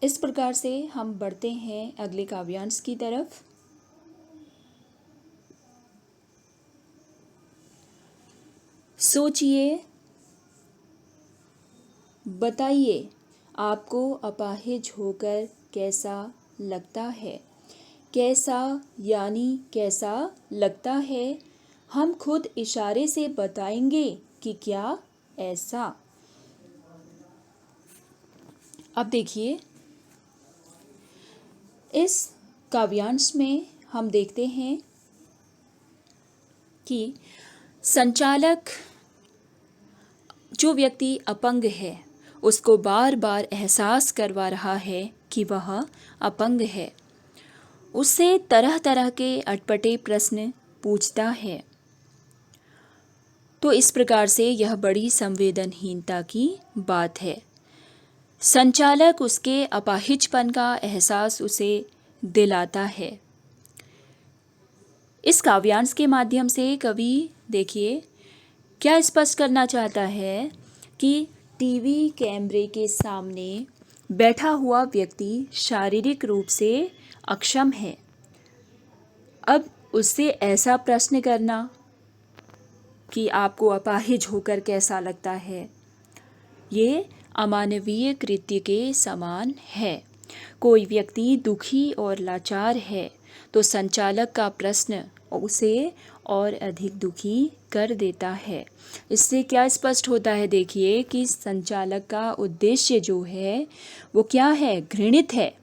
इस प्रकार से हम बढ़ते हैं अगले काव्यांश की तरफ। सोचिए, बताइए, आपको अपाहिज होकर कैसा लगता है। कैसा यानी कैसा लगता है, हम खुद इशारे से बताएंगे कि क्या ऐसा। अब देखिए, इस काव्यांश में हम देखते हैं कि संचालक, जो व्यक्ति अपंग है, उसको बार बार एहसास करवा रहा है कि वह अपंग है। उससे तरह तरह के अटपटे प्रश्न पूछता है। तो इस प्रकार से यह बड़ी संवेदनहीनता की बात है। संचालक उसके अपाहिजपन का एहसास उसे दिलाता है। इस काव्यांश के माध्यम से कवि देखिए क्या स्पष्ट करना चाहता है कि टीवी कैमरे के सामने बैठा हुआ व्यक्ति शारीरिक रूप से अक्षम है। अब उससे ऐसा प्रश्न करना कि आपको अपाहिज होकर कैसा लगता है, ये अमानवीय कृत्य के समान है। कोई व्यक्ति दुखी और लाचार है तो संचालक का प्रश्न उसे और अधिक दुखी कर देता है। इससे क्या स्पष्ट होता है, देखिए कि संचालक का उद्देश्य जो है वो क्या है, घृणित है।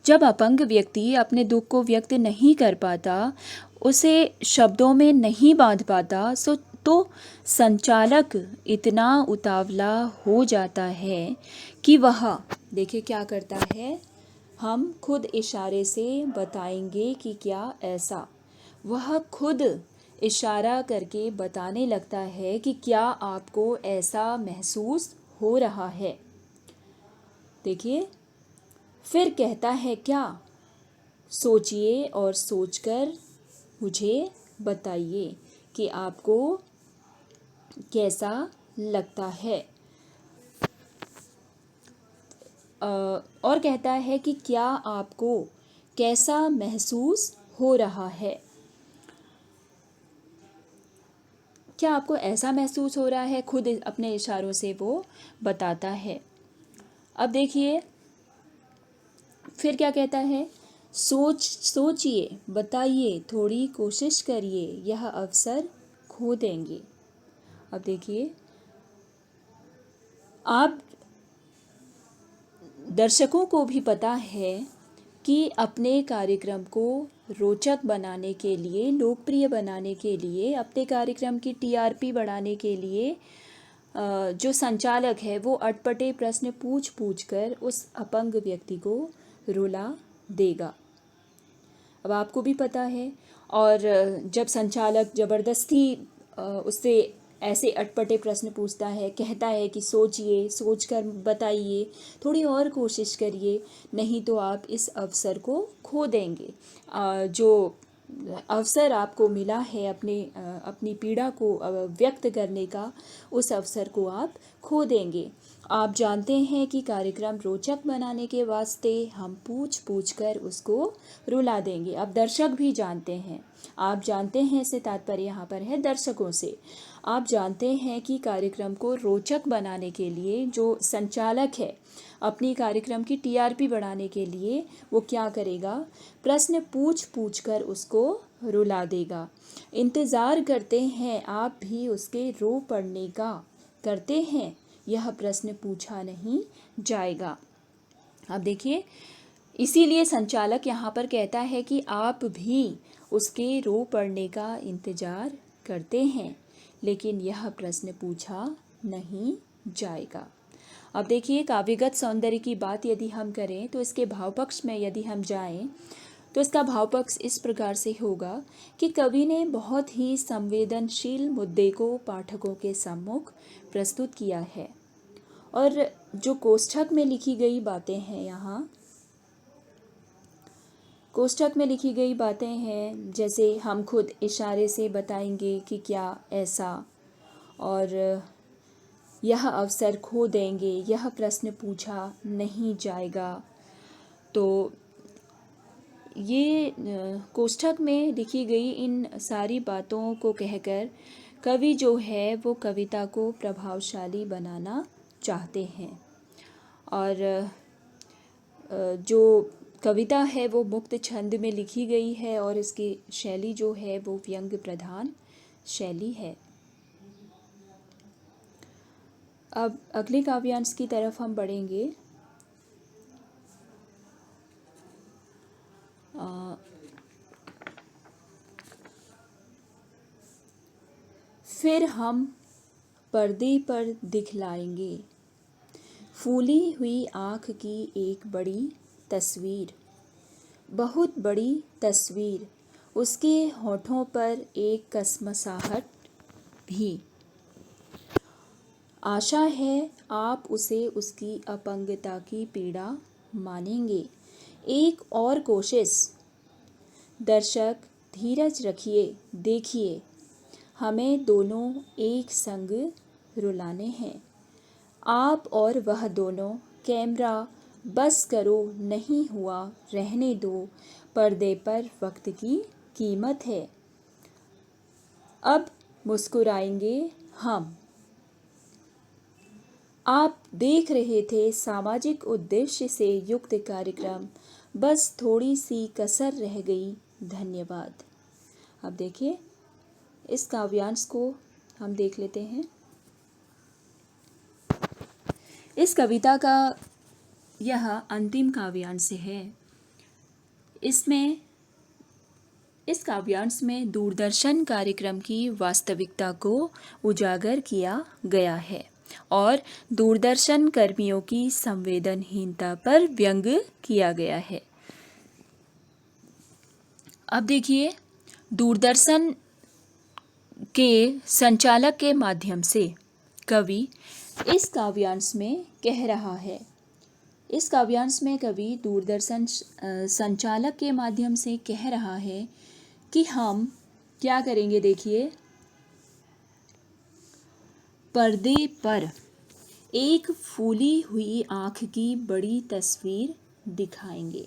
जब अपंग व्यक्ति अपने दुख को व्यक्त नहीं कर पाता, उसे शब्दों में नहीं बांध पाता, तो संचालक इतना उतावला हो जाता है कि वह देखिए क्या करता है, हम खुद इशारे से बताएंगे कि क्या ऐसा। वह खुद इशारा करके बताने लगता है कि क्या आपको ऐसा महसूस हो रहा है। देखिए, फिर कहता है क्या, सोचिए और सोचकर मुझे बताइए कि आपको कैसा लगता है। और कहता है कि क्या आपको कैसा महसूस हो रहा है। क्या आपको ऐसा महसूस हो रहा है, खुद अपने इशारों से वो बताता है। अब देखिए फिर क्या कहता है, सोचिए, बताइए, थोड़ी कोशिश करिए, यह अवसर खो देंगे। अब देखिए, आप दर्शकों को भी पता है कि अपने कार्यक्रम को रोचक बनाने के लिए, लोकप्रिय बनाने के लिए, अपने कार्यक्रम की टीआरपी बढ़ाने के लिए जो संचालक है वो अटपटे प्रश्न पूछ पूछ कर उस अपंग व्यक्ति को रुला देगा। अब आपको भी पता है, और जब संचालक ज़बरदस्ती उससे ऐसे अटपटे प्रश्न पूछता है, कहता है कि सोचिए, सोचकर बताइए, थोड़ी और कोशिश करिए, नहीं तो आप इस अवसर को खो देंगे। जो अवसर आपको मिला है अपनी पीड़ा को व्यक्त करने का, उस अवसर को आप खो देंगे। आप जानते हैं कि कार्यक्रम रोचक बनाने के वास्ते हम पूछ पूछ कर उसको रुला देंगे। अब दर्शक भी जानते हैं, आप जानते हैं, इससे तात्पर्य यहाँ पर है दर्शकों से। आप जानते हैं कि कार्यक्रम को रोचक बनाने के लिए जो संचालक है, अपनी कार्यक्रम की टीआरपी बढ़ाने के लिए वो क्या करेगा, प्रश्न पूछ पूछ कर उसको रुला देगा। इंतज़ार करते हैं आप भी उसके रो पड़ने का, करते हैं, यह प्रश्न पूछा नहीं जाएगा। अब देखिए, इसीलिए संचालक यहाँ पर कहता है कि आप भी उसके रो पड़ने का इंतज़ार करते हैं, लेकिन यह प्रश्न पूछा नहीं जाएगा। अब देखिए, काव्यगत सौंदर्य की बात यदि हम करें तो इसके भाव पक्ष में यदि हम जाएं तो इसका भाव पक्ष इस प्रकार से होगा कि कवि ने बहुत ही संवेदनशील मुद्दे को पाठकों के सम्मुख प्रस्तुत किया है। और जो कोष्ठक में लिखी गई बातें हैं, यहाँ कोष्ठक में लिखी गई बातें हैं, जैसे हम खुद इशारे से बताएंगे कि क्या ऐसा, और यह अवसर खो देंगे, यह प्रश्न पूछा नहीं जाएगा। तो ये कोष्ठक में लिखी गई इन सारी बातों को कहकर कवि जो है वो कविता को प्रभावशाली बनाना चाहते हैं। और जो कविता है वो मुक्त छंद में लिखी गई है और इसकी शैली जो है वो व्यंग्य प्रधान शैली है। अब अगले काव्यांश की तरफ हम बढ़ेंगे। फिर हम पर्दे पर दिखलाएंगे फूली हुई आँख की एक बड़ी तस्वीर, बहुत बड़ी तस्वीर, उसके होठों पर एक कसमसाहट भी। आशा है आप उसे उसकी अपंगता की पीड़ा मानेंगे। एक और कोशिश। दर्शक धीरज रखिए, देखिए हमें दोनों एक संग रुलाने हैं। आप और वह दोनों। कैमरा बस करो, नहीं हुआ रहने दो, पर्दे पर वक्त की कीमत है। अब मुस्कुराएंगे हम। आप देख रहे थे सामाजिक उद्देश्य से युक्त कार्यक्रम, बस थोड़ी सी कसर रह गई। धन्यवाद। अब देखिए इस काव्यांश को हम देख लेते हैं। इस कविता का यह अंतिम काव्यांश है। इस काव्यांश में दूरदर्शन कार्यक्रम की वास्तविकता को उजागर किया गया है और दूरदर्शन कर्मियों की संवेदनहीनता पर व्यंग्य किया गया है। अब देखिए दूरदर्शन के संचालक के माध्यम से कवि इस काव्यांश में कह रहा है। इस काव्यांश में कवि दूरदर्शन संचालक के माध्यम से कह रहा है कि हम क्या करेंगे। देखिए पर्दे पर एक फूली हुई आँख की बड़ी तस्वीर दिखाएंगे।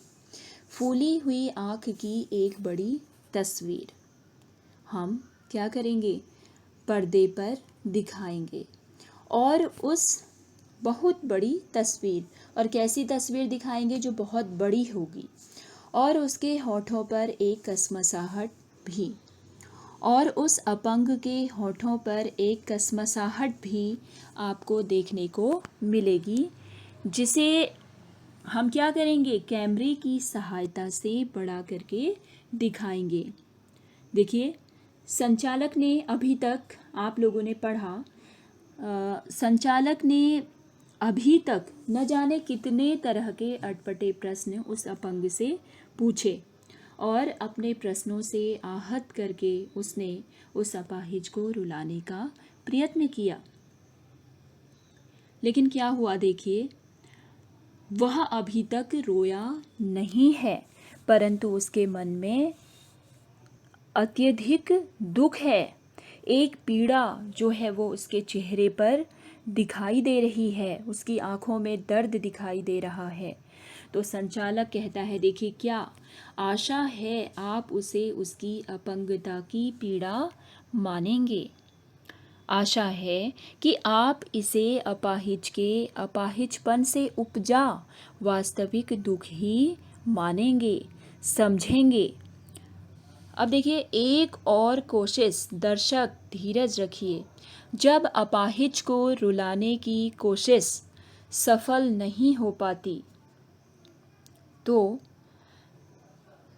फूली हुई आँख की एक बड़ी तस्वीर हम क्या करेंगे, पर्दे पर दिखाएंगे और उस बहुत बड़ी तस्वीर, और कैसी तस्वीर दिखाएंगे, जो बहुत बड़ी होगी, और उसके होठों पर एक कसमसाहट भी, और उस अपंग के होठों पर एक कसमसाहट भी आपको देखने को मिलेगी, जिसे हम क्या करेंगे, कैमरे की सहायता से बड़ा करके दिखाएंगे। देखिए संचालक ने अभी तक आप लोगों ने पढ़ा, संचालक ने अभी तक न जाने कितने तरह के अटपटे प्रश्न उस अपंग से पूछे और अपने प्रश्नों से आहत करके उसने उस अपाहिज को रुलाने का प्रयत्न किया। लेकिन क्या हुआ, देखिए वह अभी तक रोया नहीं है, परंतु उसके मन में अत्यधिक दुख है। एक पीड़ा जो है वो उसके चेहरे पर दिखाई दे रही है, उसकी आंखों में दर्द दिखाई दे रहा है। तो संचालक कहता है, देखिए क्या आशा है आप उसे उसकी अपंगता की पीड़ा मानेंगे। आशा है कि आप इसे अपाहिज के अपाहिजपन से उपजा वास्तविक दुख ही मानेंगे, समझेंगे। अब देखिए एक और कोशिश। दर्शक धीरज रखिए। जब अपाहिज को रुलाने की कोशिश सफल नहीं हो पाती तो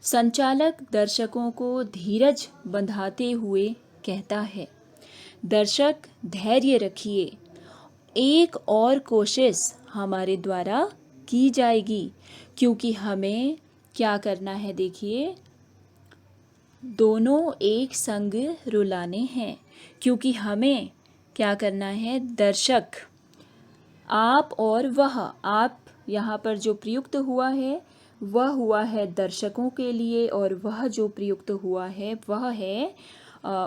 संचालक दर्शकों को धीरज बंधाते हुए कहता है, दर्शक धैर्य रखिए, एक और कोशिश हमारे द्वारा की जाएगी, क्योंकि हमें क्या करना है, देखिए दोनों एक संग रुलाने हैं, क्योंकि हमें क्या करना है, दर्शक आप और वह, आप यहाँ पर जो प्रयुक्त हुआ है वह हुआ है दर्शकों के लिए, और वह जो प्रयुक्त हुआ है वह है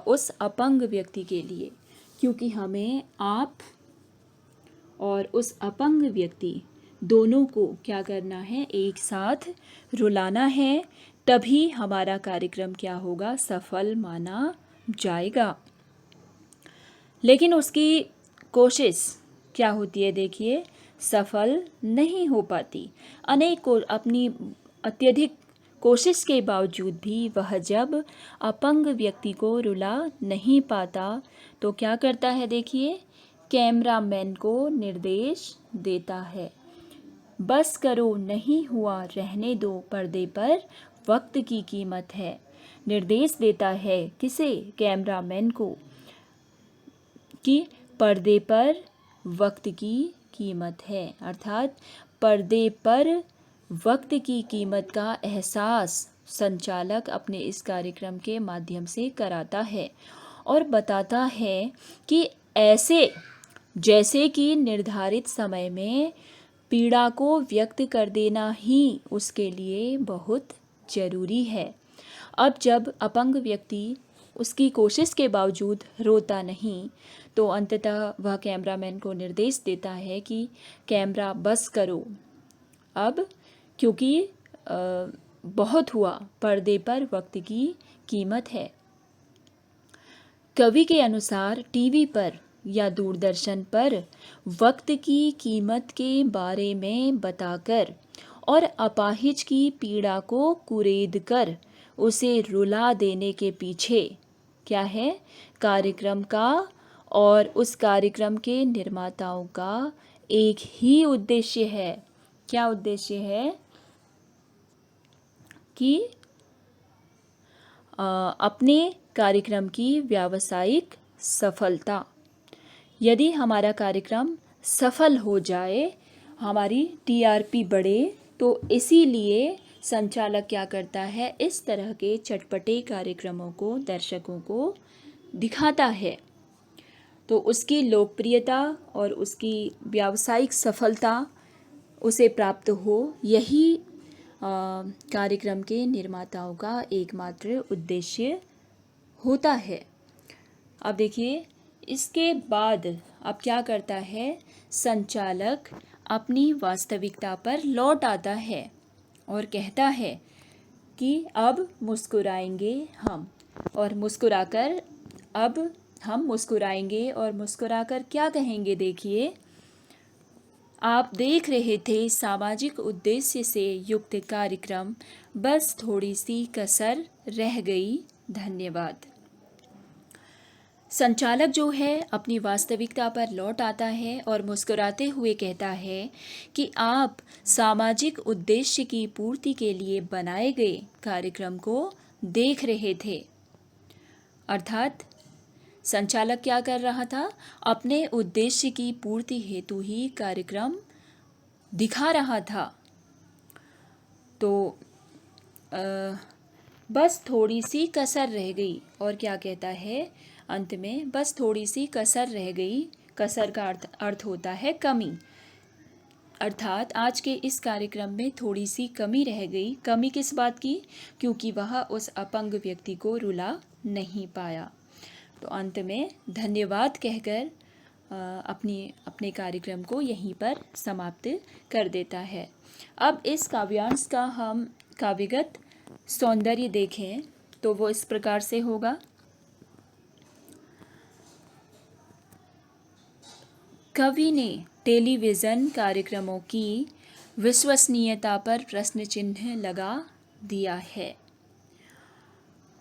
उस अपंग व्यक्ति के लिए, क्योंकि हमें आप और उस अपंग व्यक्ति दोनों को क्या करना है, एक साथ रुलाना है, तभी हमारा कार्यक्रम क्या होगा, सफल माना जाएगा। लेकिन उसकी कोशिश क्या होती है, देखिए सफल नहीं हो पाती। अनेक को अपनी अत्यधिक कोशिश के बावजूद भी वह जब अपंग व्यक्ति को रुला नहीं पाता तो क्या करता है, देखिए कैमरामैन को निर्देश देता है, बस करो नहीं हुआ रहने दो, पर्दे पर वक्त की कीमत है। निर्देश देता है किसे, कैमरामैन को, कि पर्दे पर वक्त की कीमत है। अर्थात पर्दे पर वक्त की कीमत का एहसास संचालक अपने इस कार्यक्रम के माध्यम से कराता है और बताता है कि ऐसे जैसे कि निर्धारित समय में पीड़ा को व्यक्त कर देना ही उसके लिए बहुत ज़रूरी है। अब जब अपंग व्यक्ति उसकी कोशिश के बावजूद रोता नहीं तो अंततः वह कैमरामैन को निर्देश देता है कि कैमरा बस करो अब, क्योंकि बहुत हुआ, पर्दे पर वक्त की कीमत है। कवि के अनुसार टीवी पर या दूरदर्शन पर वक्त की कीमत के बारे में बताकर और अपाहिज की पीड़ा को कुरेद कर उसे रुला देने के पीछे क्या है, कार्यक्रम का और उस कार्यक्रम के निर्माताओं का एक ही उद्देश्य है। क्या उद्देश्य है कि अपने कार्यक्रम की व्यावसायिक सफलता। यदि हमारा कार्यक्रम सफल हो जाए, हमारी टीआरपी बढ़े, तो इसीलिए संचालक क्या करता है, इस तरह के चटपटे कार्यक्रमों को दर्शकों को दिखाता है। तो उसकी लोकप्रियता और उसकी व्यावसायिक सफलता उसे प्राप्त हो, यही कार्यक्रम के निर्माताओं का एकमात्र उद्देश्य होता है। अब देखिए इसके बाद अब क्या करता है, संचालक अपनी वास्तविकता पर लौट आता है और कहता है कि अब मुस्कुराएंगे हम, और मुस्कुराकर अब हम मुस्कुराएंगे और मुस्कुराकर क्या कहेंगे, देखिए आप देख रहे थे सामाजिक उद्देश्य से युक्त कार्यक्रम, बस थोड़ी सी कसर रह गई, धन्यवाद। संचालक जो है अपनी वास्तविकता पर लौट आता है और मुस्कुराते हुए कहता है कि आप सामाजिक उद्देश्य की पूर्ति के लिए बनाए गए कार्यक्रम को देख रहे थे। अर्थात संचालक क्या कर रहा था, अपने उद्देश्य की पूर्ति हेतु ही कार्यक्रम दिखा रहा था। तो बस थोड़ी सी कसर रह गई, और क्या कहता है अंत में, बस थोड़ी सी कसर रह गई। कसर का अर्थ होता है कमी। अर्थात आज के इस कार्यक्रम में थोड़ी सी कमी रह गई। कमी किस बात की, क्योंकि वह उस अपंग व्यक्ति को रुला नहीं पाया। तो अंत में धन्यवाद कहकर अपने कार्यक्रम को यहीं पर समाप्त कर देता है। अब इस काव्यांश का हम काव्यगत सौंदर्य देखें तो वो इस प्रकार से होगा। कवि ने टेलीविज़न कार्यक्रमों की विश्वसनीयता पर प्रश्न चिन्ह लगा दिया है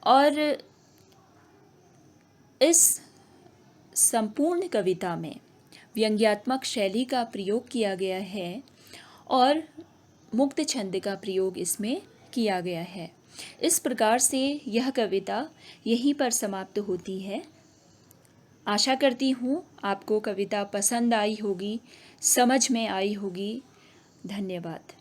और इस संपूर्ण कविता में व्यंग्यात्मक शैली का प्रयोग किया गया है और मुक्त छंद का प्रयोग इसमें किया गया है। इस प्रकार से यह कविता यहीं पर समाप्त होती है। आशा करती हूँ आपको कविता पसंद आई होगी, समझ में आई होगी। धन्यवाद।